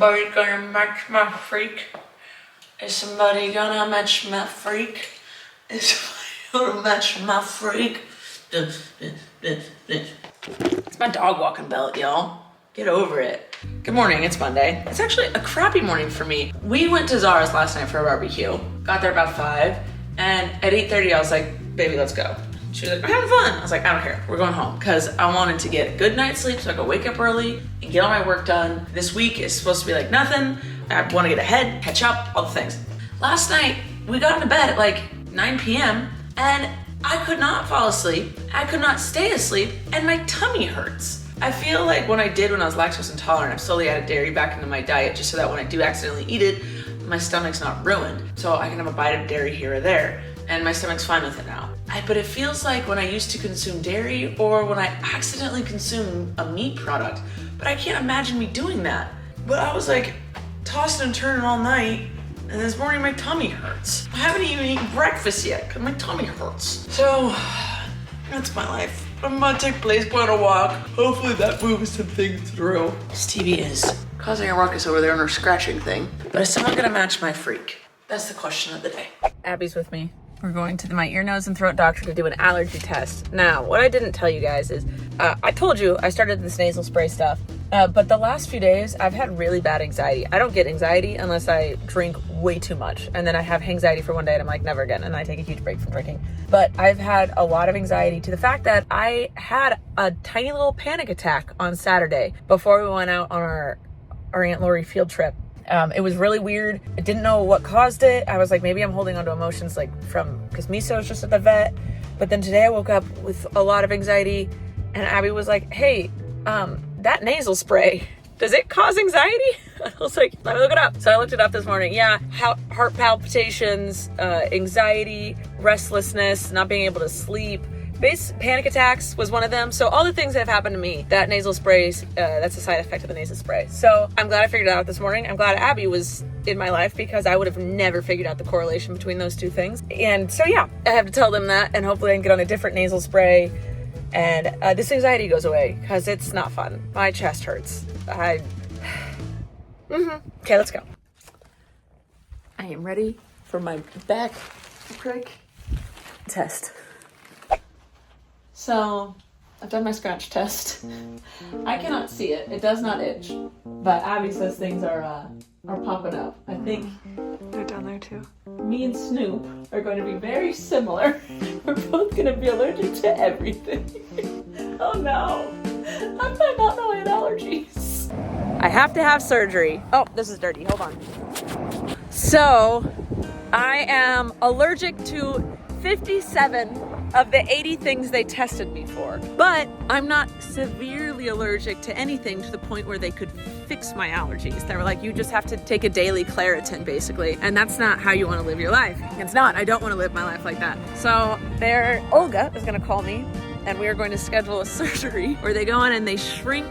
somebody gonna match my freak? Is somebody gonna match my freak? Is somebody gonna match my freak? It's my dog walking belt, y'all. Get over it. Good morning, it's Monday. It's actually a crappy morning for me. We went to Zara's last night for a barbecue. Got there about 5, and at 8:30 I was like, baby, let's go. She was like, we're having fun. I was like, I don't care, we're going home. Because I wanted to get a good night's sleep so I could wake up early and get all my work done. This week is supposed to be like nothing. I want to get ahead, catch up, all the things. Last night, we got into bed at like 9 p.m. and I could not fall asleep. I could not stay asleep, and my tummy hurts. I feel like when I was lactose intolerant, I've slowly added dairy back into my diet just so that when I do accidentally eat it, my stomach's not ruined. So I can have a bite of dairy here or there, and my stomach's fine with it now. But it feels like when I used to consume dairy or when I accidentally consume a meat product, but I can't imagine me doing that. But I was like tossing and turning all night, and this morning my tummy hurts. I haven't even eaten breakfast yet because my tummy hurts. So that's my life. I'm about to take Blaze go on a walk. Hopefully that moves some things through. Stevie is causing a ruckus over there on her scratching thing. But is someone gonna match my freak? That's the question of the day. Abby's with me. We're going to my ear, nose, and throat doctor to do an allergy test. Now, what I didn't tell you guys is, I told you I started this nasal spray stuff, but the last few days I've had really bad anxiety. I don't get anxiety unless I drink way too much, and then I have anxiety for one day and I'm like, never again, and I take a huge break from drinking. But I've had a lot of anxiety to the fact that I had a tiny little panic attack on Saturday before we went out on our Aunt Lori field trip. It was really weird. I didn't know what caused it. I was like, maybe I'm holding on to emotions because Miso was just at the vet. But then today I woke up with a lot of anxiety, and Abby was like, hey, that nasal spray, does it cause anxiety? I was like, let me look it up. So I looked it up this morning. Yeah, heart palpitations, anxiety, restlessness, not being able to sleep. Panic attacks was one of them. So all the things that have happened to me, that nasal spray, that's a side effect of the nasal spray. So I'm glad I figured it out this morning. I'm glad Abby was in my life because I would have never figured out the correlation between those two things. And so yeah, I have to tell them that, and hopefully I can get on a different nasal spray and this anxiety goes away because it's not fun. My chest hurts. Okay, let's go. I am ready for my back prick test. So, I've done my scratch test. I cannot see it. It does not itch. But Abby says things are popping up. I think they're down there too. Me and Snoop are going to be very similar. We're both going to be allergic to everything. Oh no. I might not know I had allergies. I have to have surgery. Oh, this is dirty. Hold on. So, I am allergic to 57 of the 80 things they tested me for. But I'm not severely allergic to anything to the point where they could fix my allergies. They were like, you just have to take a daily Claritin, basically. And that's not how you want to live your life. It's not. I don't want to live my life like that. So Olga is going to call me, and we are going to schedule a surgery where they go in and they shrink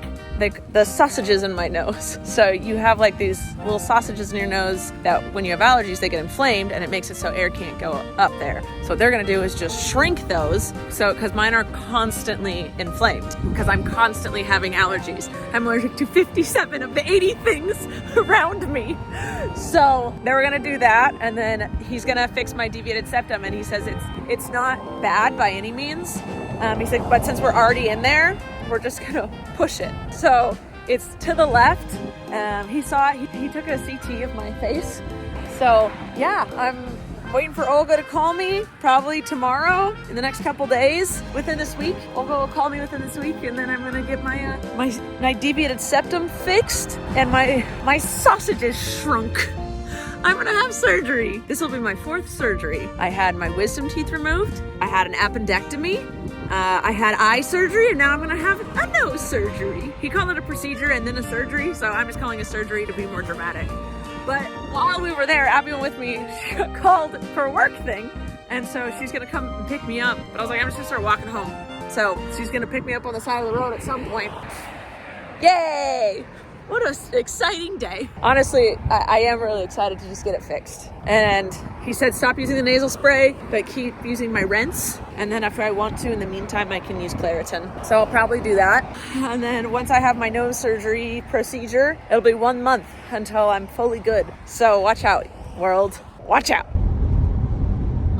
the sausages in my nose. So you have like these little sausages in your nose that when you have allergies, they get inflamed, and it makes it so air can't go up there. So what they're gonna do is just shrink those. So, cause mine are constantly inflamed because I'm constantly having allergies. I'm allergic to 57 of the 80 things around me. So they were gonna do that, and then he's gonna fix my deviated septum, and he says it's not bad by any means. He said, but since we're already in there, we're just gonna push it. So it's to the left. He saw it, he took a CT of my face. So yeah, I'm waiting for Olga to call me probably tomorrow, in the next couple days, within this week. Olga will call me within this week, and then I'm gonna get my deviated septum fixed and my sausages shrunk. I'm gonna have surgery. This will be my 4th surgery. I had my wisdom teeth removed. I had an appendectomy. I had eye surgery, and now I'm gonna have a nose surgery. He called it a procedure and then a surgery, so I'm just calling it surgery to be more dramatic. But while we were there, Abby went with me. She got called for a work thing, and so she's gonna come and pick me up. But I was like, I'm just gonna start walking home. So she's gonna pick me up on the side of the road at some point. Yay! What an exciting day. Honestly, I am really excited to just get it fixed. And he said stop using the nasal spray, but keep using my rinse. And then if I want to, in the meantime, I can use Claritin. So I'll probably do that. And then once I have my nose surgery procedure, it'll be 1 month until I'm fully good. So watch out, world. Watch out.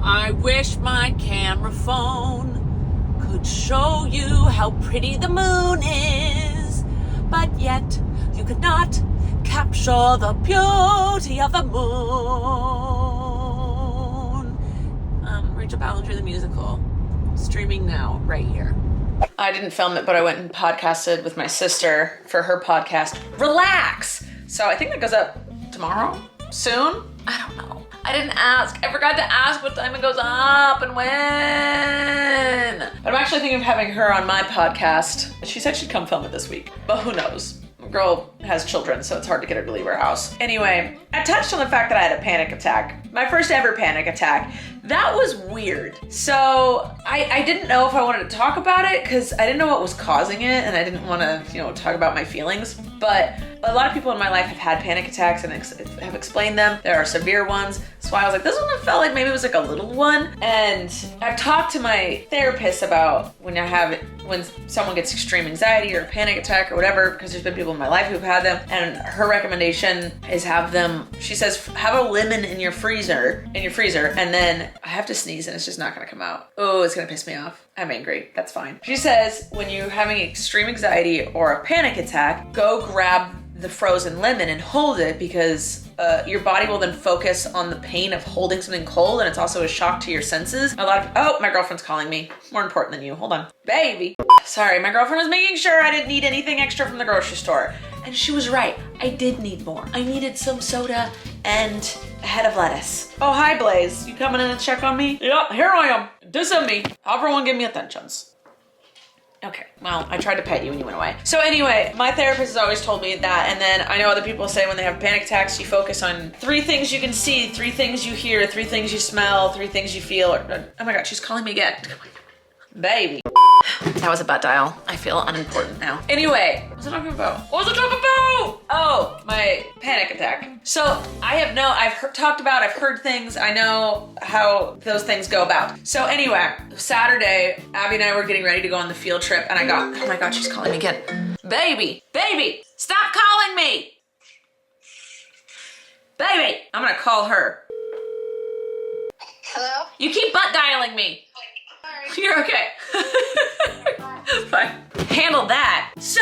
I wish my camera phone could show you how pretty the moon is, but yet you could not capture the beauty of the moon. Rachel Ballinger, the musical, streaming now, right here. I didn't film it, but I went and podcasted with my sister for her podcast, Relax. So I think that goes up tomorrow, soon. I don't know. I didn't ask. I forgot to ask what time it goes up and when. But I'm actually thinking of having her on my podcast. She said she'd come film it this week, but who knows? The girl has children, so it's hard to get her to leave her house. Anyway, I touched on the fact that I had a panic attack. My first ever panic attack. That was weird. So I didn't know if I wanted to talk about it because I didn't know what was causing it and I didn't want to, talk about my feelings. But a lot of people in my life have had panic attacks and have explained them. There are severe ones. So I was like, this one felt like maybe it was like a little one. And I've talked to my therapist about when someone gets extreme anxiety or a panic attack or whatever, because there's been people in my life who've had them. And her recommendation is she says, have a lemon in your freezer, and then I have to sneeze and it's just not gonna come out. Oh, it's gonna piss me off. I'm angry. That's fine. She says, when you're having extreme anxiety or a panic attack, go grab the frozen lemon and hold it because your body will then focus on the pain of holding something cold, and it's also a shock to your senses. Oh, my girlfriend's calling me. More important than you. Hold on. Baby. Sorry, my girlfriend was making sure I didn't need anything extra from the grocery store. And she was right. I did need more. I needed some soda and a head of lettuce. Oh, hi, Blaze. You coming in to check on me? Yeah, here I am. Diss me. Everyone give me attentions. Okay, well, I tried to pet you and you went away. So anyway, my therapist has always told me that, and then I know other people say when they have panic attacks, you focus on 3 things you can see, 3 things you hear, 3 things you smell, 3 things you feel. Oh my God, she's calling me again. Baby. That was a butt dial. I feel unimportant now. Anyway, what was I talking about? What was I talking about? Oh, my panic attack. So I've heard things. I know how those things go about. So anyway, Saturday, Abby and I were getting ready to go on the field trip and oh my God, she's calling me again. Baby, stop calling me. Baby, I'm gonna call her. Hello? You keep butt dialing me. Sorry. You're okay. Fine. Handle that. So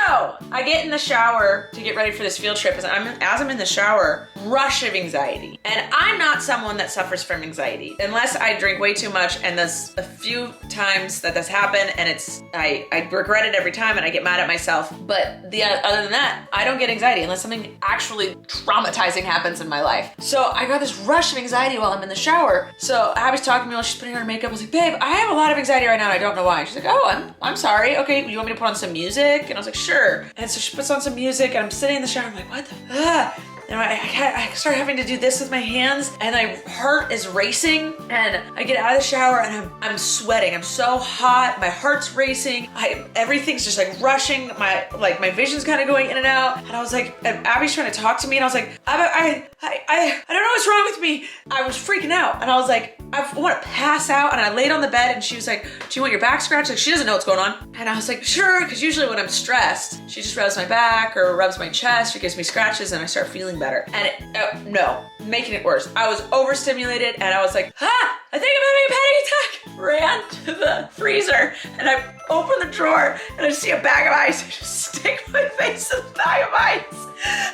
I get in the shower to get ready for this field trip. As I'm in the shower, rush of anxiety. And I'm not someone that suffers from anxiety unless I drink way too much. And there's a few times that that's happened, and I regret it every time, and I get mad at myself. But other than that, I don't get anxiety unless something actually traumatizing happens in my life. So I got this rush of anxiety while I'm in the shower. So Abby's talking to me while she's putting on her makeup. I was like, babe, I have a lot of anxiety right now, and I don't know why. She's like, oh, I'm sorry. Okay, you want me to put on some music? And I was like, sure. And so she puts on some music, and I'm sitting in the shower. I'm like, what the? And I start having to do this with my hands, and my heart is racing, and I get out of the shower and I'm sweating. I'm so hot. My heart's racing. Everything's just like rushing. My vision's kind of going in and out. And I was like, and Abby's trying to talk to me, and I was like, I don't know what's wrong with me. I was freaking out, and I was like, I want to pass out. And I laid on the bed, and she was like, do you want your back scratched? Like, she doesn't know what's going on. And I was like, sure, because usually when I'm stressed, she just rubs my back or rubs my chest or gives me scratches, and I start feeling better. And no, making it worse. I was overstimulated, and I was like, I think I'm having a panic attack. Ran to the freezer, and I opened the drawer, and I see a bag of ice. I just stick my face in the bag of ice.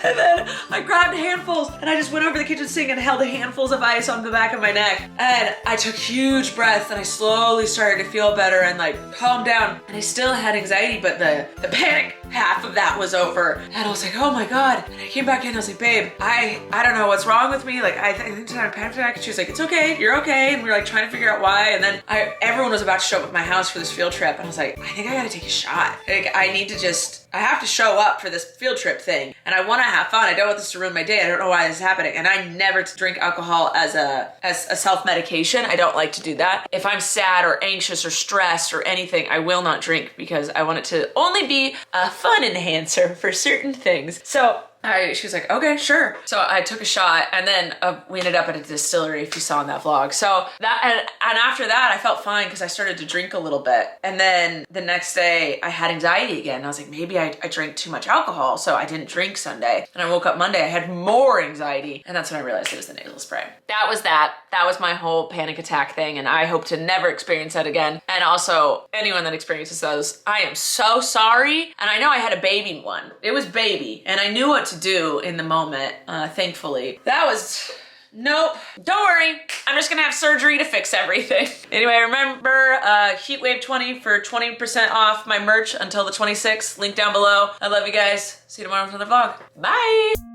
And then I grabbed handfuls, and I just went over the kitchen sink and held handfuls of ice on the back of my neck. And I took huge breaths, and I slowly started to feel better and like calm down. And I still had anxiety, but the panic half of that was over. And I was like, oh my God. And I came back in, and I was like, babe, I don't know what's wrong with me. Like, I think I had a panic attack. And she was like, it's okay, you're okay. And we were like trying to figure out why. And then everyone was about to show up at my house for this field trip. And I was like, I think I gotta take a shot. Like, I need to just I have to show up for this field trip thing and I want to have fun. I don't want this to ruin my day. I don't know why this is happening. And I never drink alcohol as a self-medication. I don't like to do that. If I'm sad or anxious or stressed or anything, I will not drink because I want it to only be a fun enhancer for certain things. So she was like, okay, sure. So I took a shot and then we ended up at a distillery, if you saw in that vlog. So that, and after that I felt fine because I started to drink a little bit. And then the next day I had anxiety again. I was like, maybe I drank too much alcohol. So I didn't drink Sunday. And I woke up Monday, I had more anxiety. And that's when I realized it was the nasal spray. That was that. That was my whole panic attack thing. And I hope to never experience that again. And also anyone that experiences those, I am so sorry. And I know I had a baby one. It was baby. And I knew what to do in the moment, thankfully. That was, nope. Don't worry, I'm just gonna have surgery to fix everything. Anyway, remember Heatwave 20 for 20% off my merch until the 26th. Link down below. I love you guys. See you tomorrow for another vlog. Bye.